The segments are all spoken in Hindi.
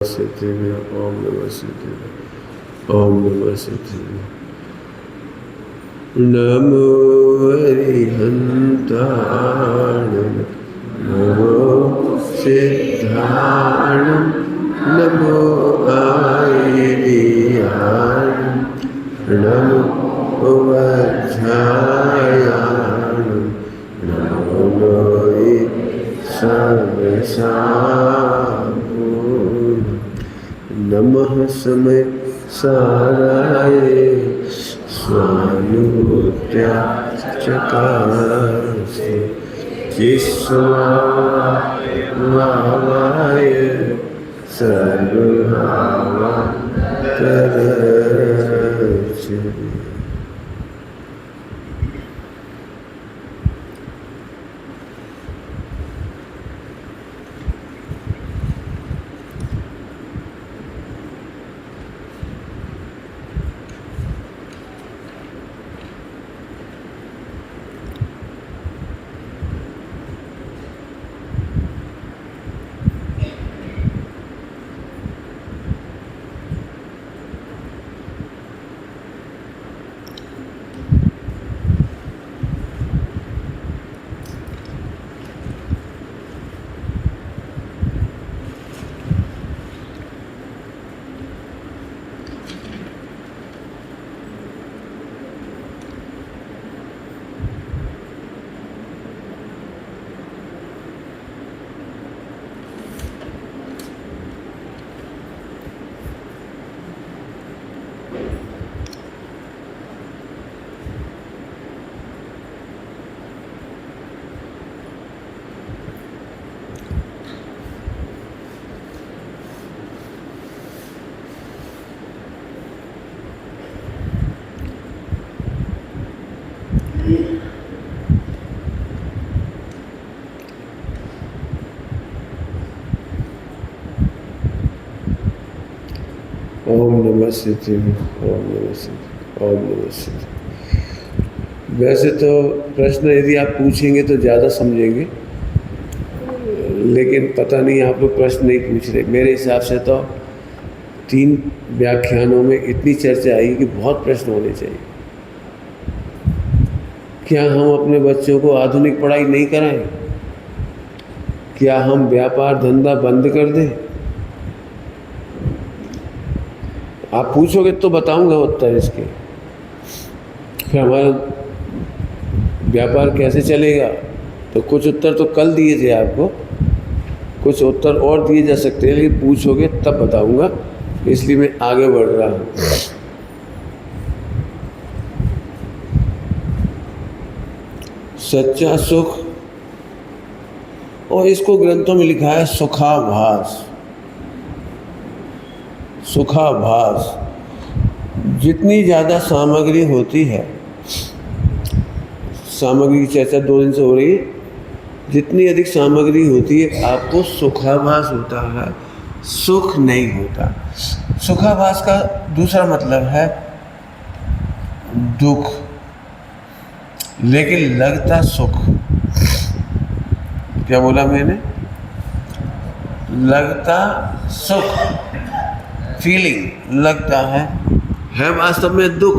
सिद्धिर्भ्य ओम नमः सिद्धिर्भ्य ओम नमः सिद्धिर्भ्य नमो हरिहन्ताणं नमो सिद्धाणं नमो आयर्याणं नमो वज्रायाणं नमो लोये सर्वसाम्पूर्ण नमः समय साराय स्वानुभूत्याचकारसे जिस्वाय सर्वभावान्तरस्य ओम नमः सिद्धिर्भ्य ओम नमः सिद्धिर्भ्य ओम नमः सिद्धिर्भ्य। वैसे तो प्रश्न यदि आप पूछेंगे तो ज़्यादा समझेंगे, लेकिन पता नहीं आप लोग प्रश्न नहीं पूछ रहे। मेरे हिसाब से तो 3 व्याख्यानों में इतनी चर्चा आई कि बहुत प्रश्न होने चाहिए। क्या हम अपने बच्चों को आधुनिक पढ़ाई नहीं कराएं? क्या हम व्यापार धंधा बंद कर दें? आप पूछोगे तो बताऊंगा उत्तर इसके। फिर हमारा व्यापार कैसे चलेगा? तो कुछ उत्तर तो कल दिए थे आपको, कुछ उत्तर और दिए जा सकते हैं, लेकिन पूछोगे तब बताऊंगा, इसलिए मैं आगे बढ़ रहा हूँ। सच्चा सुख, और इसको ग्रंथों में लिखा है सुखाभास। सुखाभास, जितनी ज़्यादा सामग्री होती है, सामग्री की चर्चा 2 दिन से हो रही है, जितनी अधिक सामग्री होती है आपको सुखाभास होता है, सुख नहीं होता। सुखाभास का दूसरा मतलब है दुख, लेकिन लगता सुख। क्या बोला मैंने? लगता सुख, फीलिंग लगता है वास्तव में दुख।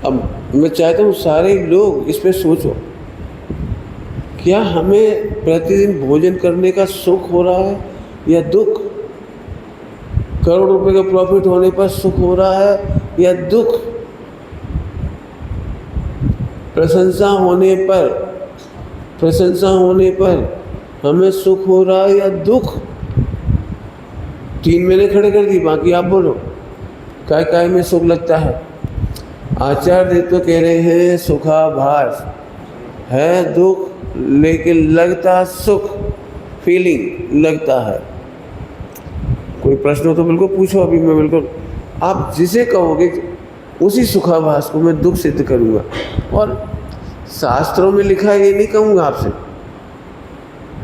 अब मैं चाहता हूँ सारे लोग इस पे सोचो, क्या हमें प्रतिदिन भोजन करने का सुख हो रहा है या दुख? करोड़ रुपए का प्रॉफिट होने पर सुख हो रहा है या दुख? प्रशंसा होने पर हमें सुख हो रहा है या दुख? 3 मैंने खड़े कर दी, बाकी आप बोलो काय में सुख लगता है। आचार्य तो कह रहे हैं सुखाभास है दुख, लेकिन लगता सुख, फीलिंग लगता है। कोई प्रश्न हो तो बिल्कुल पूछो, अभी मैं बिल्कुल, आप जिसे कहोगे उसी सुखाभास को मैं दुख सिद्ध करूँगा। और शास्त्रों में लिखा है ये नहीं कहूँगा आपसे,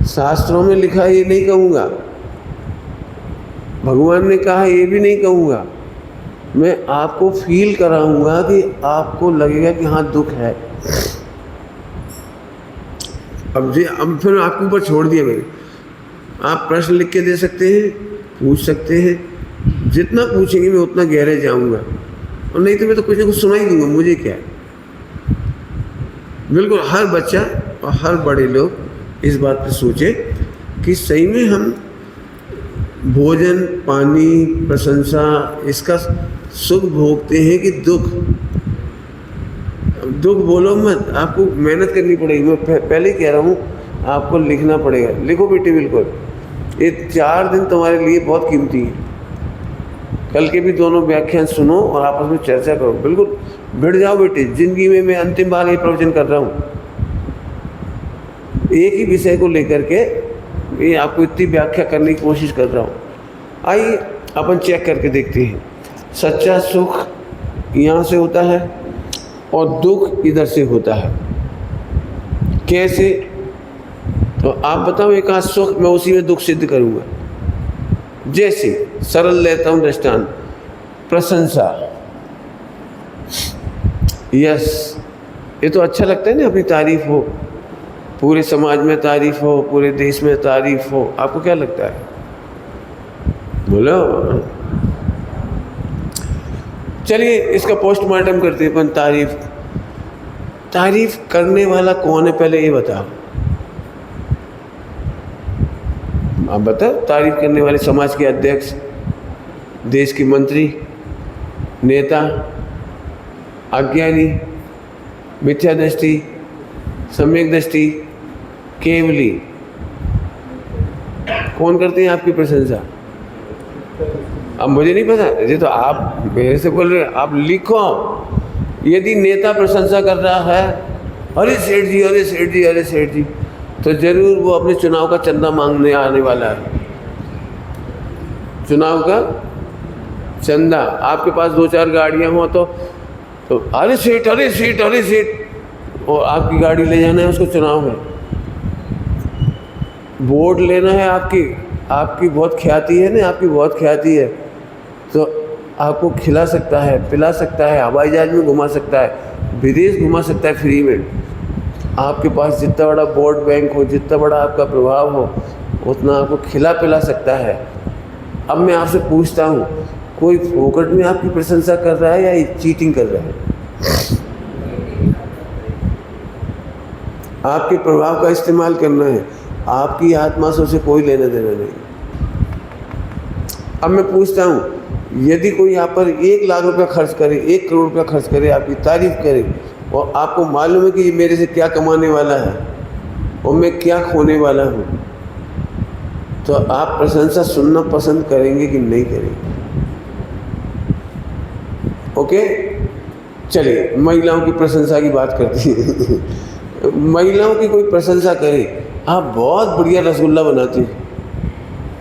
शास्त्रों में लिखा है ये नहीं कहूँगा, भगवान ने कहा ये भी नहीं कहूँगा। मैं आपको फील कराऊंगा कि आपको लगेगा कि हाँ दुख है। अब फिर आपके ऊपर छोड़ दिया मैंने। आप प्रश्न लिख के दे सकते हैं, पूछ सकते हैं, जितना पूछेंगे मैं उतना गहरे जाऊंगा, और नहीं तो मैं तो कुछ ना कुछ सुना ही दूंगा, मुझे क्या है। बिल्कुल हर बच्चा और हर बड़े लोग इस बात पे सोचे कि सही में हम भोजन, पानी, प्रशंसा, इसका सुख भोगते हैं कि दुख। दुख बोलो मत, आपको मेहनत करनी पड़ेगी। मैं पहले ही कह रहा हूँ, आपको लिखना पड़ेगा। लिखो बेटे, बिल्कुल ये 4 दिन तुम्हारे लिए बहुत कीमती है। कल के भी दोनों व्याख्यान सुनो और आपस में चर्चा करो। बिल्कुल भिड़ जाओ बेटे। जिंदगी में मैं अंतिम बार ये प्रवचन कर रहा हूँ, एक ही विषय को लेकर के ये आपको इतनी व्याख्या करने की कोशिश कर रहा हूँ। आइए अपन चेक करके देखते हैं। सच्चा सुख यहाँ से होता है और दुख इधर से होता है। कैसे? तो आप बताओ एक आध सुख, मैं उसी में दुख सिद्ध करूँगा। जैसे सरल लेता हूँ दृष्टांत, प्रशंसा। यस, ये तो अच्छा लगता है ना, अपनी तारीफ हो, पूरे समाज में तारीफ हो, पूरे देश में तारीफ हो। आपको क्या लगता है? बोलो। चलिए इसका पोस्टमार्टम करते हैं अपन। तारीफ करने वाला कौन है पहले ये बताओ। आप बताओ, तारीफ करने वाले समाज के अध्यक्ष, देश के मंत्री, नेता, अज्ञानी, मिथ्या दृष्टि, सम्यक दृष्टि, केवली, कौन करते हैं आपकी प्रशंसा? अब मुझे नहीं पता, ये तो आप मेरे से बोल रहे हैं। आप लिखो, यदि नेता प्रशंसा कर रहा है, अरे सेठ जी, अरे सेठ जी, अरे सेठ जी, तो जरूर वो अपने चुनाव का चंदा मांगने आने वाला है। चुनाव का चंदा, आपके पास 2-4 गाड़ियाँ हो तो अरे सेठ, अरे सेठ, अरे सेठ, और आपकी गाड़ी ले जाना है उसको चुनाव में। वोट लेना है, आपकी बहुत ख्याति है ना, आपकी बहुत ख्याति है, तो आपको खिला सकता है, पिला सकता है, हवाई जहाज में घुमा सकता है, विदेश घुमा सकता है फ्री में। आपके पास जितना बड़ा वोट बैंक हो, जितना बड़ा आपका प्रभाव हो, उतना आपको खिला पिला सकता है। अब मैं आपसे पूछता हूँ, कोई फोकट में आपकी प्रशंसा कर रहा है या चीटिंग कर रहा है? आपके प्रभाव का इस्तेमाल करना है, आपकी आत्मा से उसे कोई लेना देना नहीं। अब मैं पूछता हूँ, यदि कोई यहाँ पर 1 लाख रुपया खर्च करे, 1 करोड़ रुपया खर्च करे, आपकी तारीफ करे, और आपको मालूम है कि ये मेरे से क्या कमाने वाला है और मैं क्या खोने वाला हूँ, तो आप प्रशंसा सुनना पसंद करेंगे कि नहीं करेंगे? ओके, चलिए महिलाओं की प्रशंसा की बात करती है। महिलाओं की कोई प्रशंसा करे, आप बहुत बढ़िया रसगुल्ला बनाते हो,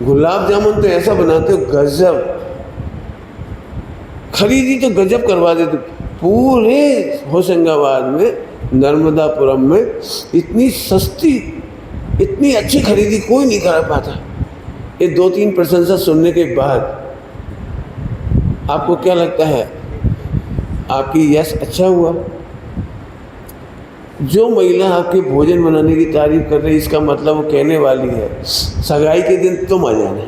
गुलाब जामुन तो ऐसा बनाते हो गजब, खरीदी तो गजब करवा देते। पूरे होशंगाबाद में, नर्मदापुरम में इतनी सस्ती, इतनी अच्छी खरीदी कोई नहीं करा पाता। ये 2-3 प्रशंसा सुनने के बाद आपको क्या लगता है? आपकी यश अच्छा हुआ? जो महिला आपके भोजन बनाने की तारीफ कर रही है, इसका मतलब वो कहने वाली है सगाई के दिन तुम आ जाना,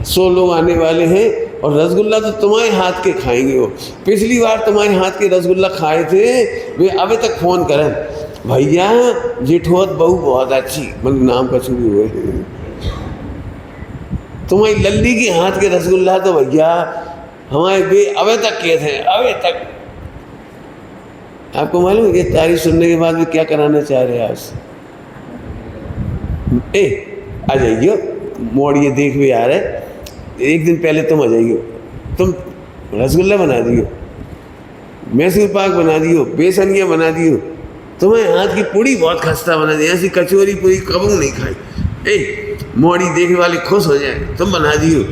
100 लोग आने वाले हैं और रसगुल्ला तो तुम्हारे हाथ के खाएंगे। वो पिछली बार तुम्हारे हाथ के रसगुल्ला खाए थे, वे अभी तक फ़ोन करें, भैया जेठोत बहू बहुत अच्छी, मतलब नाम का छुपी हुए, तुम्हारी लल्ली के हाथ के रसगुल्ला तो भैया हमारे वे अभी तक किए थे, अभी तक। आपको मालूम है ये तारीफ सुनने के बाद भी क्या कराना चाह रहे हैं आपसे? आ जाइए, मोड़िए, देख भी आ रहे, एक दिन पहले तुम आ जाइए, तुम रसगुल्ला बना दियो, मैसूर पाक बना दियो, बेसनिया बना दियो, तुम्हें हाथ की पूड़ी बहुत खस्ता बना दी, ऐसी कचौरी पूरी कबू नहीं खाई। मोड़ी देखने वाले खुश हो जाए, तुम बना दियो।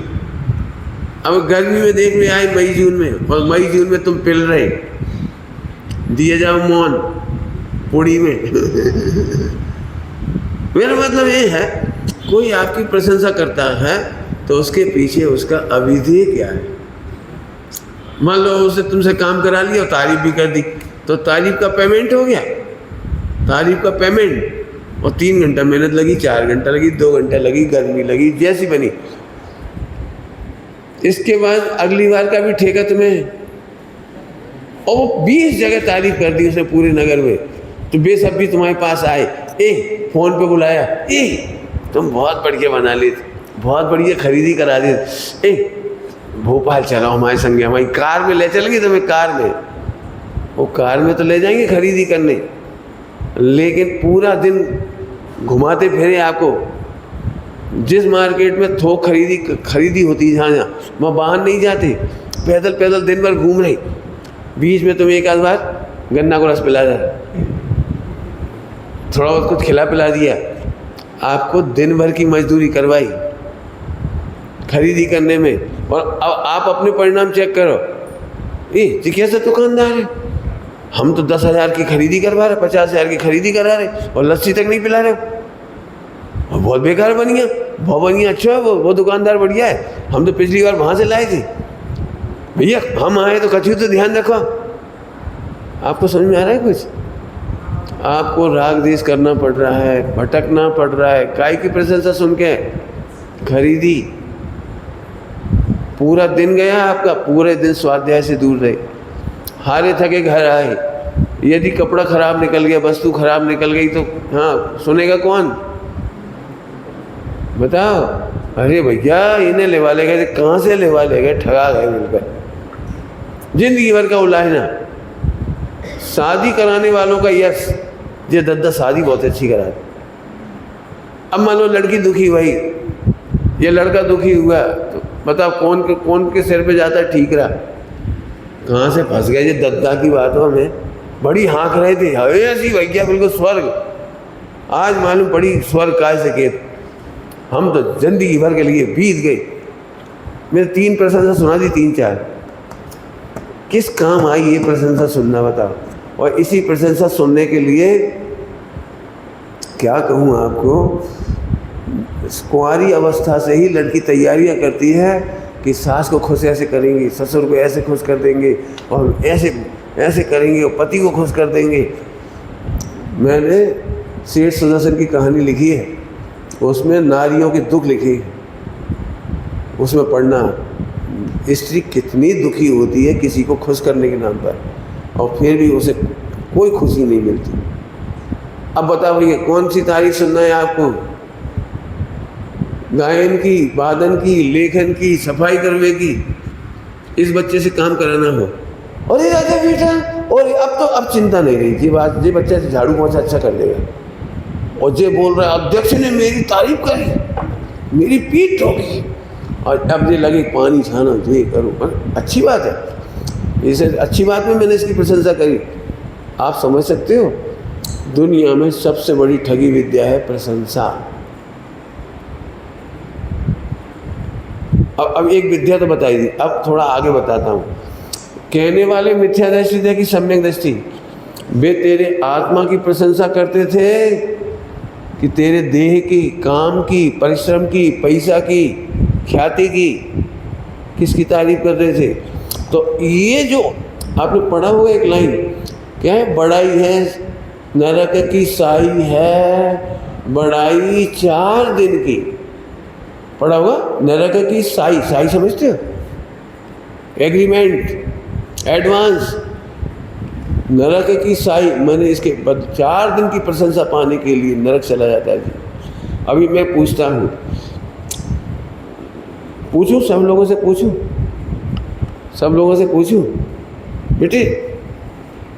अब गर्मी में देख में आए मई जून में, और मई जून में तुम पिल रहे, दिए जाओ मौन पूड़ी में। मेरा मतलब ये है, कोई आपकी प्रशंसा करता है तो उसके पीछे उसका अविधेय क्या है? मान लो उसने तुमसे काम करा लिया और तारीफ भी कर दी, तो तारीफ का पेमेंट हो गया, तारीफ का पेमेंट, और 3 घंटा मेहनत लगी, 4 घंटा लगी, 2 घंटा लगी, गर्मी लगी, जैसी बनी। इसके बाद अगली बार का भी ठेका तुम्हें, और वो 20 जगह तारीफ कर दी उसने पूरे नगर में। तो बेशक भी तुम्हारे पास आए, फ़ोन पे बुलाया, तुम बहुत बढ़िया बना लेते, बहुत बढ़िया खरीदी करा दी, भोपाल चलो हमारे संग, हमारी कार में ले चलेंगे तुम्हें, कार में। वो कार में तो ले जाएंगे खरीदी करने, लेकिन पूरा दिन घुमाते फिरे आपको। जिस मार्केट में थोक खरीदी होती है, जहाँ वहाँ बाहर नहीं जाते, पैदल पैदल दिन भर घूम रहे। बीच में तुम्हें एक आध बार गन्ना को रस पिला दिया, थोड़ा बहुत कुछ खिला पिला दिया, आपको दिन भर की मजदूरी करवाई खरीदी करने में। और अब आप अपने परिणाम चेक करो, ये कैसा दुकानदार है, हम तो 10,000 की खरीदी करवा रहे, 50,000 की खरीदी करा रहे और लस्सी तक नहीं पिला रहे, और बहुत बेकार बन गया, बहुत बढ़िया। अच्छा वो दुकानदार बढ़िया है, हम तो पिछली बार वहाँ से लाए थे। भैया हम आए तो कछु तो ध्यान रखो। आपको समझ में आ रहा है कुछ? आपको राग देश करना पड़ रहा है, भटकना पड़ रहा है, काय की प्रशंसा सुन के खरीदी। पूरा दिन गया आपका, पूरे दिन स्वाध्याय से दूर रहे, हारे थके घर आए। यदि कपड़ा खराब निकल गया, वस्तु खराब निकल गई तो हाँ सुनेगा कौन? बताओ। अरे भैया इन्हें लेवा ले गए, कहाँ से लेवा ले गए, ठगा गए मिलकर। जिंदगी भर का उलाहना। शादी कराने वालों का यश, ये दद्दा शादी बहुत अच्छी करा। अब मान लो लड़की दुखी हुई, ये लड़का दुखी हुआ, तो बताओ कौन के सिर पे जाता है ठीक रहा? कहाँ से फंस गए ये दद्दा की बातों में। बड़ी हाँक रहे थे, ऐसी भैया बिल्कुल स्वर्ग। आज मालूम पड़ी स्वर्ग काय से के, हम तो जिंदगी भर के लिए बीत गए। मैंने 3 प्रशंसा सुना दी, 3-4। किस काम आई ये प्रशंसा सुनना, बताओ? और इसी प्रशंसा सुनने के लिए क्या कहूँ आपको, कुंवारी अवस्था से ही लड़की तैयारियां करती है कि सास को खुश ऐसे करेंगे, ससुर को ऐसे खुश कर देंगे, और ऐसे करेंगे, और पति को खुश कर देंगे। मैंने सेठ सुदर्शन की कहानी लिखी है, उसमें नारियों के दुख लिखे, उसमें पढ़ना स्त्री कितनी दुखी होती है किसी को खुश करने के नाम पर, और फिर भी उसे कोई खुशी नहीं मिलती। अब बताओ भैया कौन सी तारीफ सुनना है आपको? गायन की, वादन की, लेखन की, सफाई करने की। इस बच्चे से काम कराना हो, अरे राजा बेटा, और अब चिंता नहीं रही, ये बच्चा झाड़ू पोछा अच्छा कर देगा। और ये बोल रहा है अध्यक्ष ने मेरी तारीफ करी, मेरी पीठ ठोकी, और अब ये लगे पानी छाना, ये करूँ। अच्छी बात है, इसे अच्छी बात में मैंने इसकी प्रशंसा करी। आप समझ सकते हो, दुनिया में सबसे बड़ी ठगी विद्या है प्रशंसा। अब एक विद्या तो बताई दी, अब थोड़ा आगे बताता हूँ। कहने वाले मिथ्या दृष्टि थे कि सम्यक दृष्टि? वे तेरे आत्मा की प्रशंसा करते थे कि तेरे देह की, काम की, परिश्रम की, पैसा की, ख्याति की, किसकी तारीफ कर रहे थे? तो ये जो आपने पढ़ा हुआ एक लाइन क्या है, बड़ाई है नरक की साई है, बड़ाई 4 दिन की। पढ़ा हुआ, नरक की साई, साई समझते हो? Agreement, advance. नरक की साई मैंने इसके बाद 4 दिन की प्रशंसा पाने के लिए नरक चला जाता है जी। अभी मैं पूछता हूँ, पूछूं सब लोगों से, पूछूं सब लोगों से पूछूं, बेटे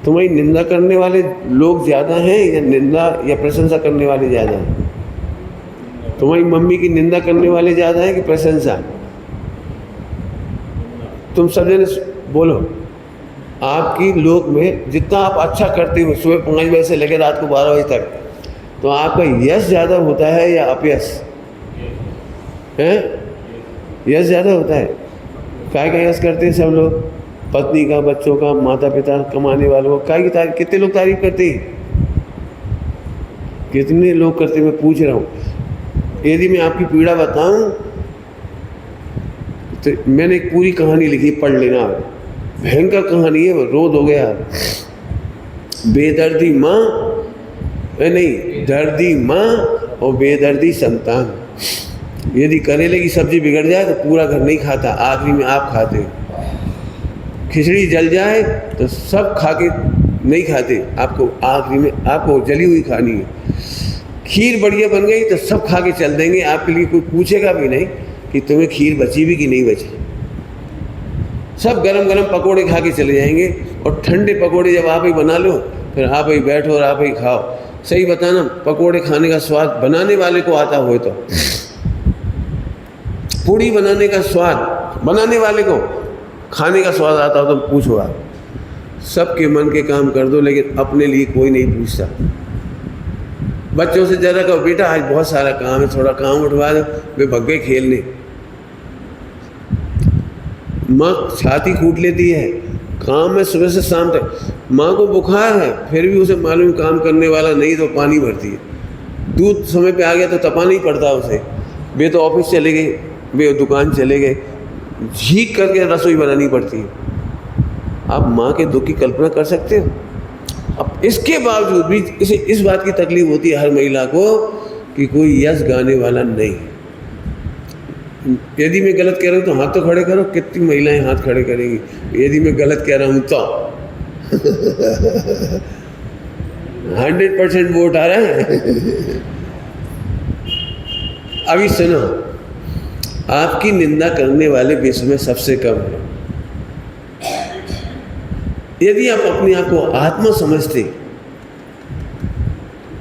तुम्हारी निंदा करने वाले लोग ज़्यादा हैं या निंदा या प्रशंसा करने वाले ज़्यादा हैं? तुम्हारी मम्मी की निंदा करने वाले ज़्यादा हैं कि प्रशंसा? तुम सब जने बोलो, आपकी लोक में जितना आप अच्छा करते हो सुबह 5 बजे से लेकर रात को 12 बजे तक, तो आपका यश ज़्यादा होता है या अपयश है? यश ज़्यादा होता है। काय का यश करते हैं सब लोग? पत्नी का, बच्चों का, माता पिता, कमाने वालों का। काय की तारीफ कितने लोग तारीफ करते हैं? कितने लोग करते? मैं पूछ रहा हूँ। यदि मैं आपकी पीड़ा बताऊं तो मैंने एक पूरी कहानी लिखी, पढ़ लेना, भयंकर कहानी है, रोद हो गया। बेदर्दी माँ नहीं, दर्दी माँ और बेदर्दी संतान। यदि करेले की सब्जी बिगड़ जाए तो पूरा घर नहीं खाता, आखिरी में आप खाते हो। खिचड़ी जल जाए तो सब खा के नहीं खाते, आपको आखिरी में आपको जली हुई खानी है। खीर बढ़िया बन गई तो सब खा के चल देंगे, आपके लिए कोई पूछेगा भी नहीं कि तुम्हें खीर बची भी कि नहीं बची। सब गरम गरम पकोड़े खा के चले जाएंगे, और ठंडे पकोड़े जब आप ही बना लो फिर आप ही बैठो और आप ही खाओ। सही बताना, पकोड़े खाने का स्वाद बनाने वाले को आता हो तो, पूड़ी बनाने का स्वाद बनाने वाले को, खाने का स्वाद आता हो तो पूछो आप। सबके मन के काम कर दो, लेकिन अपने लिए कोई नहीं पूछता। बच्चों से ज़रा कहो बेटा आज बहुत सारा काम है, थोड़ा काम उठवा दो, वे भग गए खेलने। माँ छाती कूट लेती है, काम में सुबह से शाम तक। माँ को बुखार है फिर भी उसे मालूम काम करने वाला नहीं तो पानी भरती है। दूध समय पे आ गया तो तपाना ही पड़ता उसे। वे तो ऑफिस चले गए, वे दुकान चले गए, झीक करके रसोई बनानी पड़ती है। आप माँ के दुख की कल्पना कर सकते हो? अब इसके बावजूद भी इसे इस बात की तकलीफ होती है हर महिला को कि कोई यश गाने वाला नहीं। यदि मैं गलत कह रहा हूँ तो हाथ तो खड़े करो। कितनी महिलाएं हाथ खड़े करेंगी यदि मैं गलत कह रहा हूँ तो? 100% वोट आ रहा है। अभी सुनो, आपकी निंदा करने वाले विश्व में सबसे कम है। यदि आप अपने आप को आत्मा समझते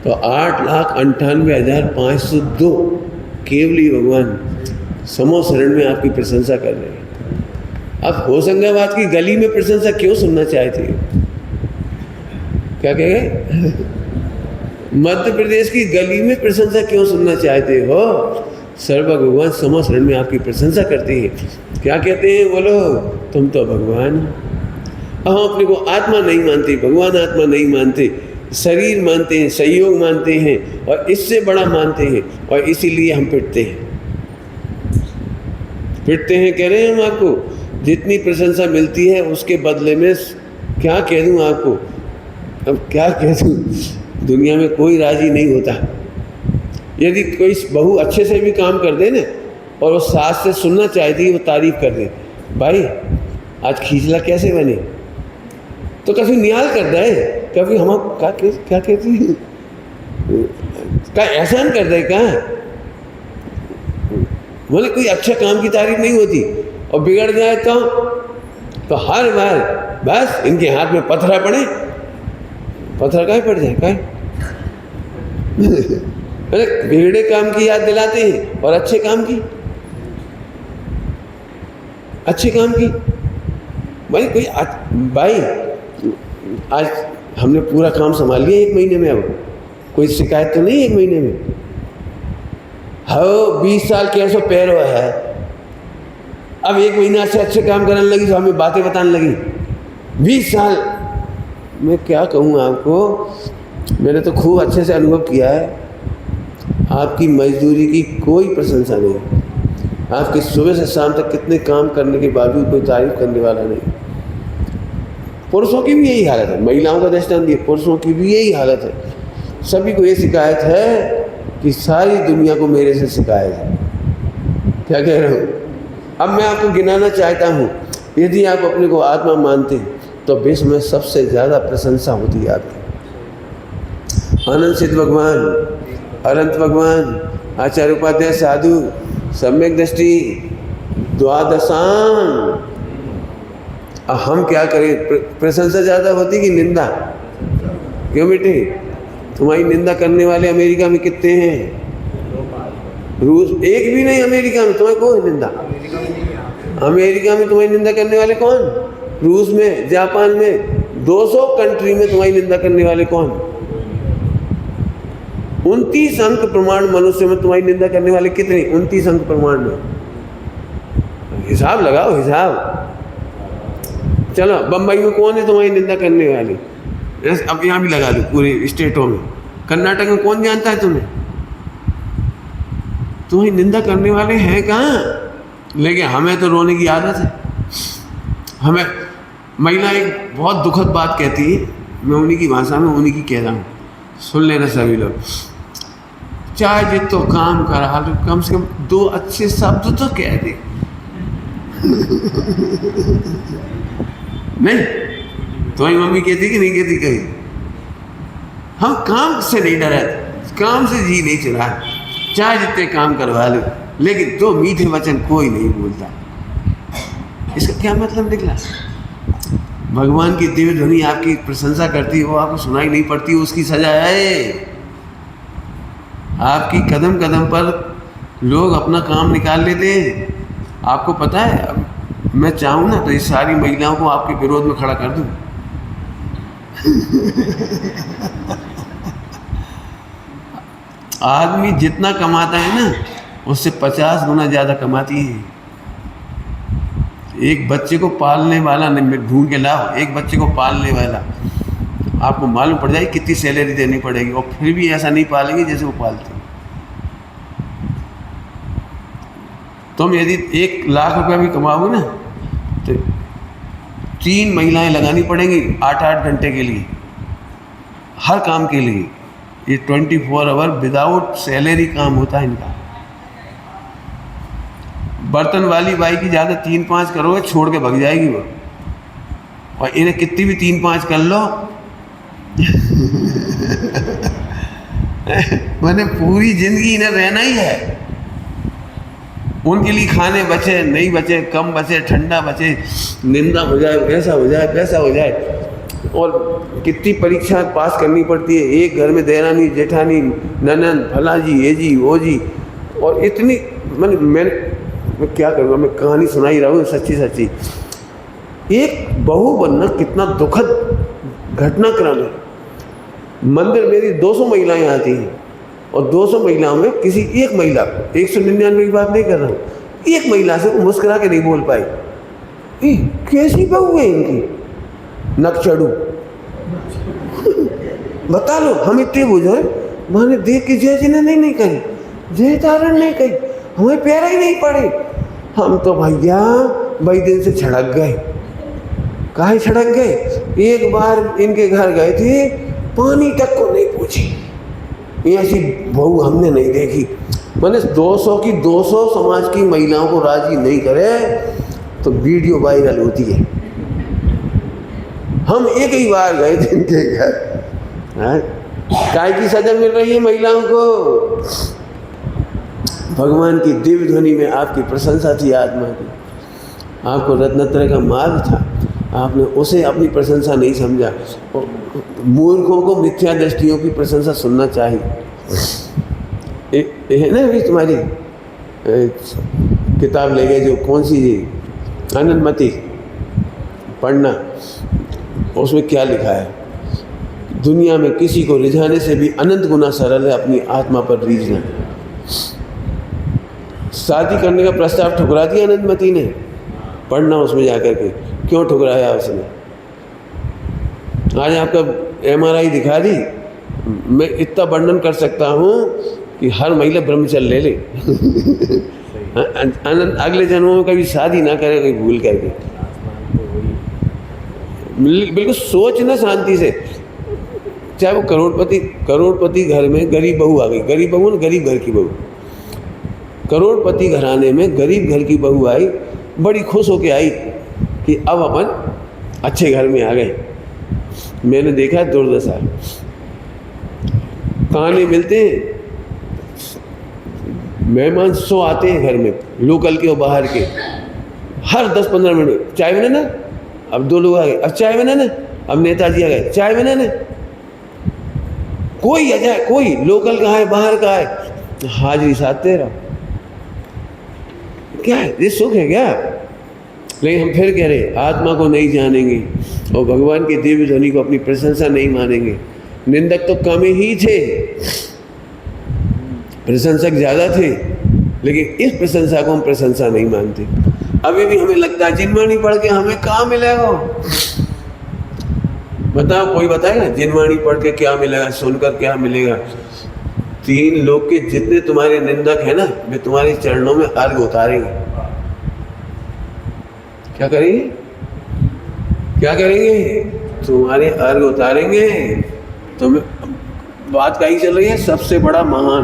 तो 8,98,502 केवली भगवान समो शरण में आपकी प्रशंसा कर रहे हैं। आप होशंगाबाद की गली में प्रशंसा क्यों सुनना चाहते हो? क्या कह गए? मध्य प्रदेश की गली में प्रशंसा क्यों सुनना चाहते हो? सर्व भगवान समो शरण में आपकी प्रशंसा करते हैं। क्या कहते हैं? बोलो, तुम तो भगवान। हम अपने को आत्मा नहीं मानते, भगवान आत्मा नहीं मानते, शरीर मानते हैं, सहयोग मानते हैं और इससे बड़ा मानते हैं, और इसीलिए हम पिटते हैं। पिटते हैं कह रहे हैं हम आपको। जितनी प्रशंसा मिलती है उसके बदले में क्या कह दूं आपको, अब क्या कह दूं, दुनिया में कोई राजी नहीं होता। यदि कोई बहू अच्छे से भी काम कर दे ना और वो सास से सुनना चाहती है, वो तारीफ कर दे, भाई आज खींचला कैसे बने, तो कभी नियाल कर दे, कभी हम क्या कहती है, क्या एहसान कर दे, क्या बोले कोई अच्छा काम की तारीफ नहीं होती। और बिगड़ जाए तो हर बार बस इनके हाथ में पत्थरा पड़े, पत्थर काहे पड़ जाए, काहे अरे बिगड़े काम की याद दिलाते हैं और अच्छे काम की भाई कोई भाई आज हमने पूरा काम संभाल लिया 1 महीने में, अब कोई शिकायत तो नहीं 1 महीने में। हो 20 साल कैसो पैर है, अब 1 महीना से अच्छे काम करने लगी तो हमें बातें बताने लगी। 20 साल मैं क्या कहूँ आपको, मैंने तो खूब अच्छे से अनुभव किया है। आपकी मजदूरी की कोई प्रशंसा नहीं, आपके सुबह से शाम तक कितने काम करने के बावजूद कोई तारीफ करने वाला नहीं। पुरुषों की भी यही हालत है, महिलाओं का दृष्टांत दिए, पुरुषों की भी यही हालत है। सभी को ये शिकायत है कि सारी दुनिया को मेरे से शिकायत है। क्या कह रहा हूँ? अब मैं आपको गिनाना चाहता हूँ, यदि आप अपने को आत्मा मानते तो विश्व में सबसे ज़्यादा प्रशंसा होती है आपकी। आनंद सिद्ध भगवान, अनंत भगवान, आचार्य उपाध्याय साधु, सम्यक दृष्टि, द्वादशांग। अब हम क्या करें? प्रशंसा ज़्यादा होती कि निंदा? क्यों बेटे, तुम्हारी निंदा करने वाले अमेरिका में कितने हैं? रूस एक भी नहीं। अमेरिका में तुम्हें कौन निंदा? अमेरिका में तुम्हारी निंदा करने वाले कौन? रूस में, जापान में, 200 कंट्री में तुम्हारी निंदा करने वाले कौन? 29 अंक प्रमाण मनुष्य में तुम्हारी निंदा करने वाले कितने? 29 अंक प्रमाण में। हिसाब लगाओ, हिसाब। चलो बम्बई में कौन है तुम्हारी निंदा करने वाले? अब यहाँ भी लगा दो पूरे स्टेटों में। कर्नाटक में कौन जानता है तुम्हें? तुम्हें निंदा करने वाले हैं कहाँ? लेकिन हमें तो रोने की आदत है। हमें महिला एक बहुत दुखद बात कहती है, मैं उन्हीं की भाषा में उन्हीं की कह रहा हूँ। सुन लेना सभी लोग, चाहे जितो काम करा लो, कम से कम 2 अच्छे शब्द तो कह दे। नहीं तुम्हारी मम्मी कहती कि नहीं कहती कहीं? हम काम से नहीं डरा, काम से जी नहीं चला, चाहे जितने काम करवा लो, लेकिन 2 मीठे वचन कोई नहीं बोलता। इसका क्या मतलब निकला? भगवान की दिव्य ध्वनि आपकी प्रशंसा करती है, वो आपको सुनाई नहीं पड़ती, उसकी सजा है। आपकी कदम कदम पर लोग अपना काम निकाल लेते हैं। आपको पता है, अब मैं चाहूँ ना तो इस सारी महिलाओं को आपके विरोध में खड़ा कर दूँ। आदमी जितना कमाता है ना, उससे 50 गुना ज़्यादा कमाती है। एक बच्चे को पालने वाला, नहीं ढूंढ के लाओ, एक बच्चे को पालने वाला, आपको मालूम पड़ जाएगी कितनी सैलरी देनी पड़ेगी, और फिर भी ऐसा नहीं पालेंगे जैसे वो पालते। तुम यदि 1 लाख रुपया भी कमाओगे ना, तो 3 महिलाएं लगानी पड़ेंगी 8-8 घंटे के लिए, हर काम के लिए। ये 24 आवर विदाउट सैलरी काम होता है इनका। बर्तन वाली बाई की ज़्यादा 3-5 करोगे, छोड़ के भग जाएगी वो, और इन्हें कितनी भी 3-5 कर लो मैंने पूरी जिंदगी इन्हें रहना ही है। उनके लिए खाने बचे नहीं बचे, कम बचे, ठंडा बचे, निंदा हो जाए, ऐसा हो जाए, वैसा हो जाए, और कितनी परीक्षा पास करनी पड़ती है। एक घर में देरानी जेठानी, ननंद, फला जी, ये जी, वो जी, और इतनी मैं क्या करूँगा, मैं कहानी सुनाई रहा हूँ सच्ची सच्ची। एक बहू बनना कितना दुखद घटनाक्रम है। मंदिर मेरी 200 महिलाएं आती हैं, और 200 महिलाओं में किसी एक महिला, 199 की बात नहीं कर रहा हूँ, एक महिला से वो मुस्कुरा के नहीं बोल पाई, कैसी बहू है इनकी, नकचड़ू। बता लो, हम इतने बुझे, मैंने देख के जय जिन्हें नहीं कही, जय तारण नहीं कही, हमें प्यारा ही नहीं पड़े। हम तो भैया भाई दिन से छड़क गए। काहे छड़क गए? एक बार इनके घर गए थे, पानी तक को नहीं पूछी, ऐसी बहू हमने नहीं देखी। मैंने 200 की 200 समाज की महिलाओं को राजी नहीं करे तो वीडियो वायरल होती है। हम एक ही बार गए थे इनके घर, काय की सजा मिल रही है महिलाओं को? भगवान की दिव्य ध्वनि में आपकी प्रशंसा थी, आत्मा की, आपको रत्नत्रय का मार्ग था, आपने उसे अपनी प्रशंसा नहीं समझा। मूर्खों को मिथ्या दृष्टियों की प्रशंसा सुनना चाहिए। है ना, अभी तुम्हारी किताब ले गए जो कौन सी जी, आनंदमती, पढ़ना, उसमें क्या लिखा है? दुनिया में किसी को रिझाने से भी अनंत गुना सरल है अपनी आत्मा पर रीझना। शादी करने का प्रस्ताव ठुकरा दिया आनंदमती ने, पढ़ना उसमें जाकर के, क्यों ठुकराया उसने? आज आपका MRI दिखा दी। मैं इतना वर्णन कर सकता हूँ कि हर महिला ब्रह्मचर्य ले ले। आनंद अगले जन्मों में कभी शादी ना करे, कोई भूल करके। बिल्कुल सोच ना शांति से। चाहे वो करोड़पति घर में गरीब बहू आ गई, गरीब बहू ना, गरीब घर की बहू, करोड़पति घराने में गरीब घर की बहू आई, बड़ी खुश होके आई कि अब अपन अच्छे घर में आ गए। मैंने देखा दुर्दशा, ताने मिलते हैं, मेहमान 100 आते हैं घर में, लोकल के और बाहर के, हर 10-15 मिनट चाय बनाना, अब 2 लोग आ गए, अब चाय बनाना, अब नेताजी आ गए, चाय बनाना। कोई आ जाए, कोई लोकल का है, बाहर का है, हाजिरी साथ तेरा। क्या है ये? सुख है क्या? लेकिन हम फिर कह रहे आत्मा को नहीं जानेंगे और भगवान की दिव्य ध्वनि को अपनी प्रशंसा नहीं मानेंगे। निंदक तो कम ही थे, प्रशंसक ज़्यादा थे, लेकिन इस प्रशंसा को हम प्रशंसा नहीं मानते। अभी भी हमें लगता है जिनवाणी पढ़ के हमें कहाँ मिलेगा। बताओ, कोई बताएगा जिनवाणी पढ़ के क्या मिलेगा, सुनकर क्या मिलेगा? 3 लोग के जितने तुम्हारे निंदक हैं ना, वे तुम्हारे चरणों में अर्घ उतारेंगे। क्या करेंगे? क्या करेंगे? तुम्हारे अर्घ उतारेंगे, तुम्हें बात कहीं चल रही है सबसे बड़ा महान,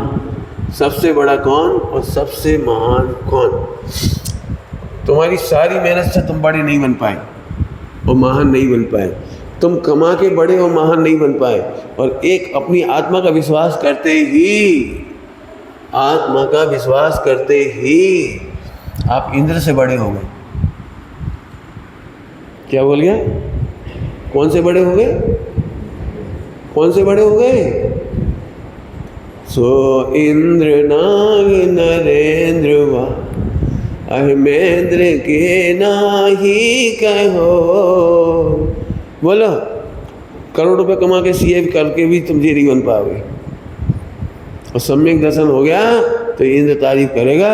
सबसे बड़ा कौन और सबसे महान कौन। तुम्हारी सारी मेहनत से तुम बड़े नहीं बन पाए और महान नहीं बन पाए, तुम कमा के बड़े और महान नहीं बन पाए, और एक अपनी आत्मा का विश्वास करते ही, आत्मा का विश्वास करते ही आप इंद्र से बड़े हो गए। क्या बोल गया? कौन से बड़े हो गए? कौन से बड़े हो गए? सो इंद्र नाग नरेंद्र वा अहमेंद्र के नाही कहो। बोलो, करोड़ रुपए कमा के सीए करके भी तुम जी नहीं बन पाओगे। और सम्यक दर्शन हो गया तो इंद्र तारीफ करेगा,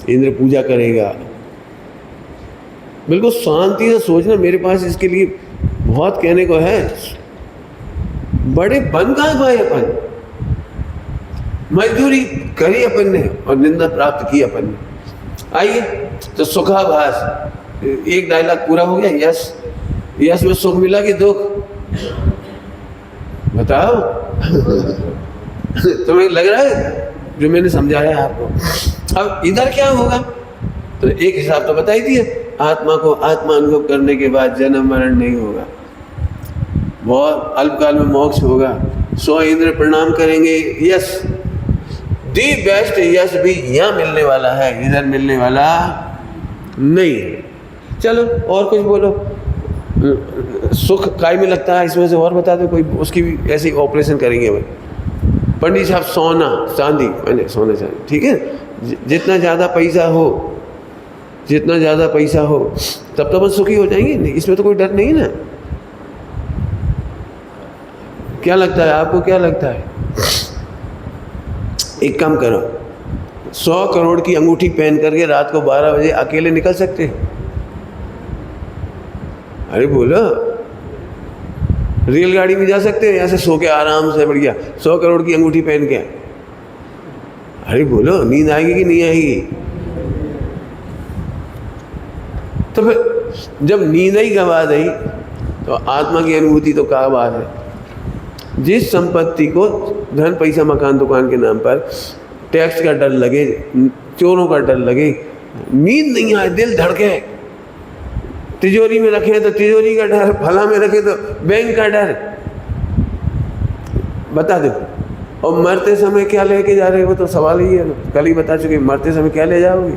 इंद्र पूजा करेगा। बिल्कुल शांति से सोचना, मेरे पास इसके लिए बहुत कहने को है। बड़े बन कहाँ पाए अपन? मजदूरी करी अपन ने और निंदा प्राप्त की अपन ने। आइए तो सुखाभास, एक डायलॉग पूरा हो गया। यश, यश में सुख मिला कि दुख? बताओ। तुम्हें लग रहा है जो मैंने समझाया आपको? अब इधर क्या होगा? तो एक हिसाब तो बता ही दिया, आत्मा को आत्मा अनुभव करने के बाद जन्म मरण नहीं होगा, बहुत अल्पकाल में मोक्ष होगा। 100 इंद्र प्रणाम करेंगे। यस, दी बेस्ट यश भी यहाँ मिलने वाला है, इधर मिलने वाला नहीं। चलो और कुछ बोलो। सुख काय में लगता है इसमें से और बता दो कोई, उसकी भी ऐसे ऑपरेशन करेंगे भाई। पंडित साहब सोना चांदी, मैंने सोना चांदी ठीक है, जितना ज़्यादा पैसा हो, जितना ज़्यादा पैसा हो तब तो अपन सुखी हो जाएंगे, इसमें तो कोई डर नहीं ना। क्या लगता है आपको? क्या लगता है? एक काम करो, 100 करोड़ की अंगूठी पहन करके रात को 12 बजे अकेले निकल सकते? अरे बोलो, रेलगाड़ी में जा सकते हैं ऐसे सो के आराम से बढ़िया 100 करोड़ की अंगूठी पहन के? अरे बोलो, नींद आएगी कि नहीं आएगी? तो फिर जब नींद ही गवा दी तो आत्मा की अनुभूति तो क्या बात है। जिस संपत्ति को धन पैसा मकान दुकान के नाम पर टैक्स का डर लगे, चोरों का डर लगे, नींद नहीं आए, दिल धड़के, तिजोरी में रखे तो तिजोरी का डर, फला में रखे तो बैंक का डर, बता दो। और मरते समय क्या लेके जा रहे हो तो सवाल ही है, कल ही बता चुके, मरते समय क्या ले जाओगे?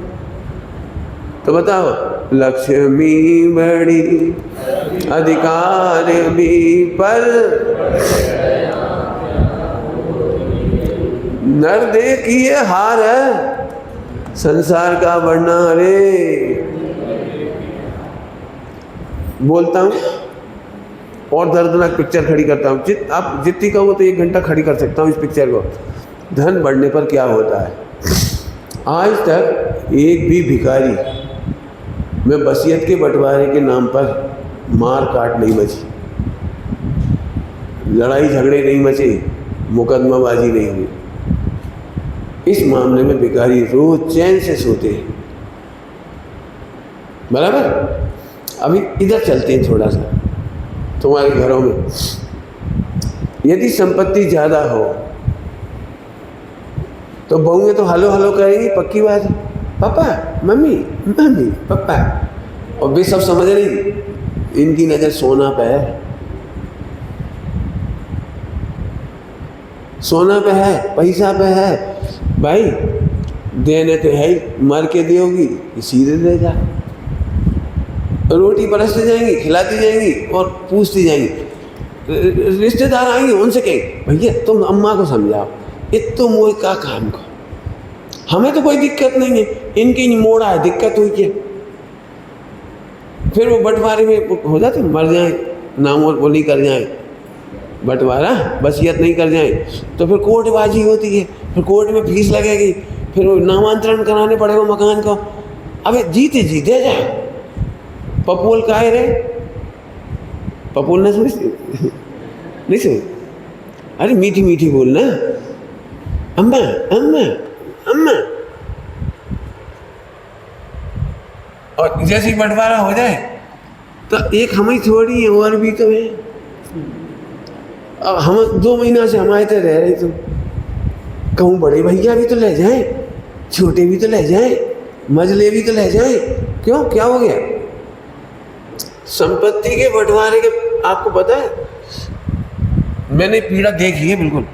तो बताओ, लक्ष्मी बड़ी अधिकार भी पर नर देखिए हार है संसार का बढ़ना। रे बोलता हूँ और दर्दनाक पिक्चर खड़ी करता हूँ, आप जितनी कहो तो 1 घंटा खड़ी कर सकता हूँ इस पिक्चर को। धन बढ़ने पर क्या होता है? आज तक एक भी भिखारी में वसीयत के बंटवारे के नाम पर मार काट नहीं मची, लड़ाई झगड़े नहीं मचे, मुकदमाबाजी नहीं हुई। इस मामले में भिखारी रोज चैन से सोते हैं। बराबर? अभी इधर चलते हैं थोड़ा सा। तुम्हारे घरों में यदि संपत्ति ज़्यादा हो तो बहुएं तो हलो हलो करेंगी, पक्की बात है। पापा मम्मी, मम्मी पापा, और वे सब समझ रही इनकी नज़र सोना पे है, सोना पे है, पैसा पे है। भाई देने तो है ही, मर के दोगी कि सीधे दे जा। रोटी परसती जाएंगी, खिलाती जाएंगी और पूछती जाएंगी। रिश्तेदार आएंगे, उनसे कहें भैया तुम अम्मा को समझाओ, इतो मोह का काम को, हमें तो कोई दिक्कत नहीं है, इनकी मोड़ा है, दिक्कत हुई क्या? फिर वो बंटवारे में हो जाते, मर जाए, नाम वो नहीं कर जाए, बंटवारा वसीयत नहीं कर जाए तो फिर कोर्टबाजी होती है, फिर कोर्ट में फीस लगेगी, फिर वो नामांतरण कराने पड़ेगा मकान को। अबे जीते जीते जा, पपुल का है रे, पपुल ना समझ नहीं समझ? अरे मीठी मीठी बोलना, अम्मा अम्मा अम्मा। और जैसे ही बंटवारा हो जाए तो एक हम ही थोड़ी है, और भी तो है। अब हम 2 महीना से हमारे तो रह रहे, तुम कहूँ बड़े भैया भी तो ले जाएं, छोटे भी तो ले जाएं, मजले भी तो ले जाएं, क्यों, क्या हो गया? संपत्ति के बंटवारे के, आपको पता है मैंने पीड़ा देखी है बिल्कुल।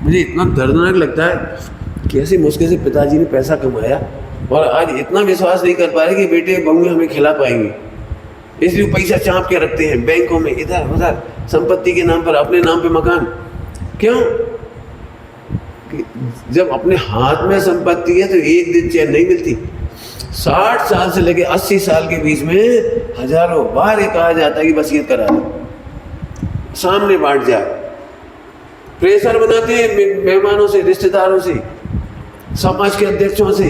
मुझे इतना दर्दनाक लगता है कि ऐसे मुश्किल से पिताजी ने पैसा कमाया और आज इतना विश्वास नहीं कर पा रहे कि बेटे बहुएं हमें खिला पाएंगे, इसलिए पैसा चाँप के रखते हैं बैंकों में, इधर उधर, संपत्ति के नाम पर, अपने नाम पे मकान। क्यों? जब अपने हाथ में संपत्ति है तो एक दिन चैन नहीं मिलती। 60 साल से लेके 80 साल के बीच में हजारों बार ये कहा जाता है कि वसीयत करा दो, सामने बांट जाए। प्रेशर बनाते हैं मेहमानों से, रिश्तेदारों से, समाज के अध्यक्षों से,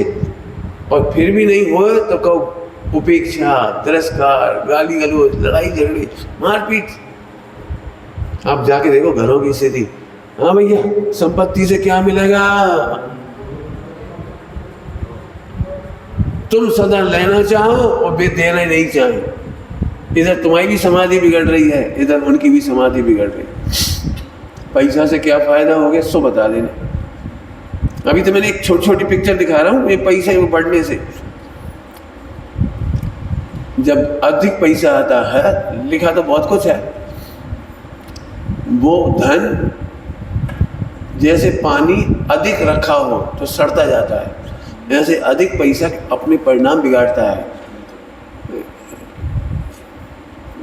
और फिर भी नहीं हो तो कहो उपेक्षा, तिरस्कार, गाली गलौज, लड़ाई झगड़े, मारपीट। आप जाके देखो घरों की स्थिति। हाँ भैया, संपत्ति से क्या मिलेगा? तुम सदा लेना चाहो और वे देना नहीं चाहे। इधर तुम्हारी भी समाधि बिगड़ रही है, इधर उनकी भी समाधि बिगड़ रही है। पैसा से क्या फायदा हो गया सो बता देना। अभी तो मैंने एक छोटी छोटी पिक्चर दिखा रहा हूँ, ये पैसे वो बढ़ने से। जब अधिक पैसा आता है, लिखा तो बहुत कुछ है, वो धन जैसे पानी अधिक रखा हो तो सड़ता जाता है, ऐसे अधिक पैसा अपने परिणाम बिगाड़ता है।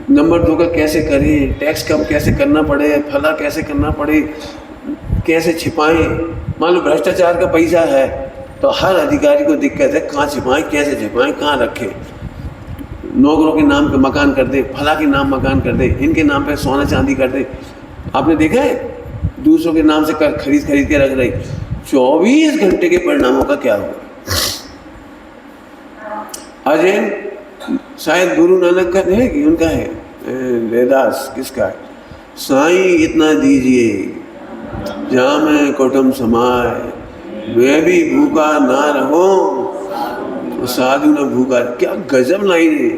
नंबर 2 का कैसे करें, टैक्स कम कैसे करना पड़े, फला कैसे करना पड़े, कैसे छिपाएं। मान लो भ्रष्टाचार का पैसा है तो हर अधिकारी को दिक्कत है, कहाँ छिपाएं, कैसे छिपाएं, कहाँ रखें। नौकरों के नाम पे मकान कर दे, फला के नाम मकान कर दे, इनके नाम पे सोना चांदी कर दे। आपने देखा है दूसरों के नाम से कर खरीद के रख रही। 24 घंटे के परिणामों का क्या होगा? अजैन शायद गुरु नानक का है कि उनका है, रैदास किसका है? साईं इतना दीजिए जहाँ मैं कुटुंब समाए, मैं भी भूखा ना रहूं साधु न भूखा। क्या गजब लाइन है।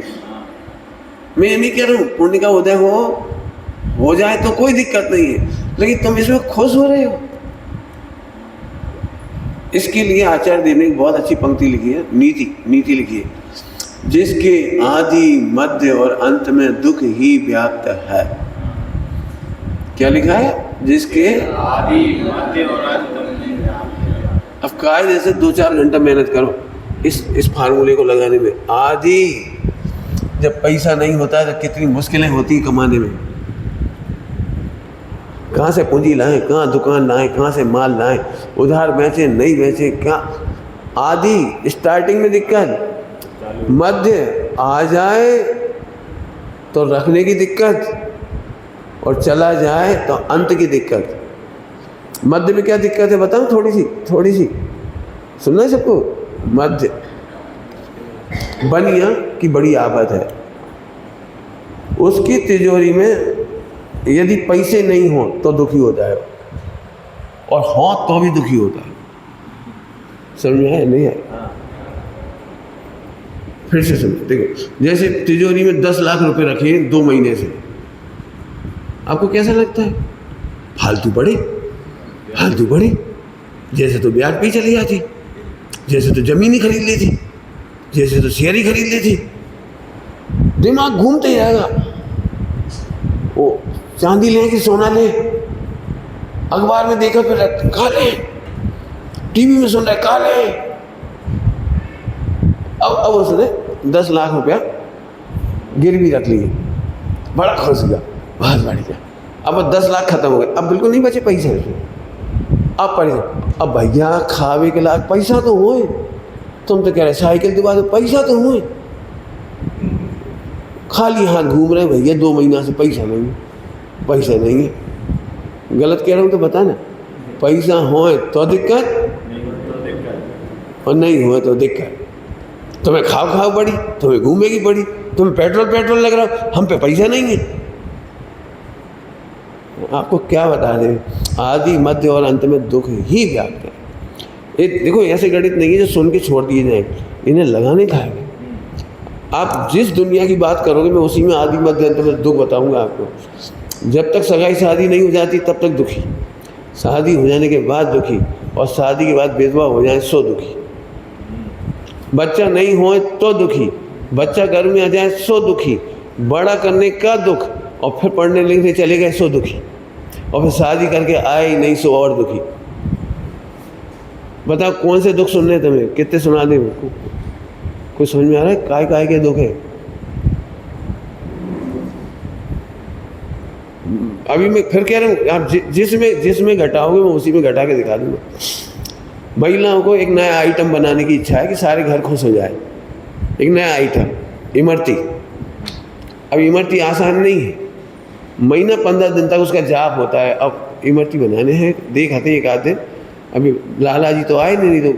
मैं नहीं कह रहा हूँ पुण्य का उदय हो जाए तो कोई दिक्कत नहीं है, लेकिन तुम इसमें खुश हो रहे हो। इसके लिए आचार्य देव ने एक बहुत अच्छी पंक्ति लिखी है, नीति लिखी है, जिसके आदि मध्य और अंत में दुख ही व्याप्त है। क्या लिखा है? जिसके आदि मध्य और अंत में। अब कायदे से 2-4 घंटा मेहनत करो इस फार्मूले को लगाने में। आदि, जब पैसा नहीं होता है तो कितनी मुश्किलें होती हैं कमाने में। कहाँ से पूंजी लाएं, कहाँ दुकान लाएं, कहाँ से माल लाएं, उधार बेचें नहीं बेचें, क्या आदि स्टार्टिंग में दिक्कत, मध्य आ जाए तो रखने की दिक्कत, और चला जाए तो अंत की दिक्कत। मध्य में क्या दिक्कत है बताऊं? थोड़ी सी सुनना है सबको। मध्य बनिया की बड़ी आफत है। उसकी तिजोरी में यदि पैसे नहीं हो तो दुखी होता है, और हो तो भी दुखी होता है। समझ में है नहीं है? फिर से सुनो, देखो, जैसे तिजोरी में 10 लाख रुपए रखे 2 महीने से, आपको कैसा लगता है? फालतू पड़े, जैसे तो ब्याज पे चली जाती, जैसे तो जमीन ही खरीद ली थी, जैसे तो शेयर ही खरीद ली थी। दिमाग घूमते ही रहेगा। वो चांदी लें कि सोना लें, अखबार में देखा फिर कहा लें, टीवी में सुन रहे कहा लें। अब उसने 10 लाख रुपया गिरवी रख लिए, बड़ा खुश गया, बहुत बढ़ गया। अब 10 लाख खत्म हो गए, अब बिल्कुल नहीं बचे पैसे। अब परेशान, अब भैया खावे के लाख पैसा तो हुए, तुम तो कह रहे साइकिल दिवा दो, पैसा तो हुए। खाली हाथ घूम रहे भैया 2 महीना से, पैसा नहीं है। गलत कह रहा हूँ तो बता ना। पैसा होए तो दिक्कत, और नहीं हुए तो दिक्कत। तुम्हें खाओ पड़ी, तुम्हें घूमेगी पड़ी, तुम्हें पेट्रोल लग रहा, हम पे पैसा नहीं है। आपको क्या बता दें, आदि मध्य और अंत में दुख ही व्याप्त है। देखो ऐसे गणित नहीं है जो सुन के छोड़ दिए जाए, इन्हें लगाने का है। आप जिस दुनिया की बात करोगे मैं उसी में आदि मध्य अंत में दुख बताऊंगा आपको। जब तक सगाई शादी नहीं हो जाती तब तक दुखी, शादी हो जाने के बाद दुखी, और शादी के बाद विधवा हो जाए सो दुखी। बच्चा नहीं हो तो दुखी, बच्चा घर में आ जाए सो दुखी, बड़ा करने का दुख, और फिर पढ़ने लिखने चले गए सो दुखी, और फिर शादी करके आए ही नहीं सो और दुखी। बताओ कौन से दुख सुनने हैं तुम्हें? कितने सुना दे? कुछ समझ में आ रहा है? काय काय के दुख है? अभी मैं फिर कह रहा हूँ, आप जिसमें घटाओगे मैं उसी में घटा के दिखा दूंगा। महिलाओं को एक नया आइटम बनाने की इच्छा है कि सारे घर खुश हो जाए। एक नया आइटम, इमरती। अब इमरती आसान नहीं है, महीना 15 दिन तक उसका जाप होता है। अब इमरती बनाने हैं, देख आते एक आध दिन। अभी लाला जी तो आए नहीं तो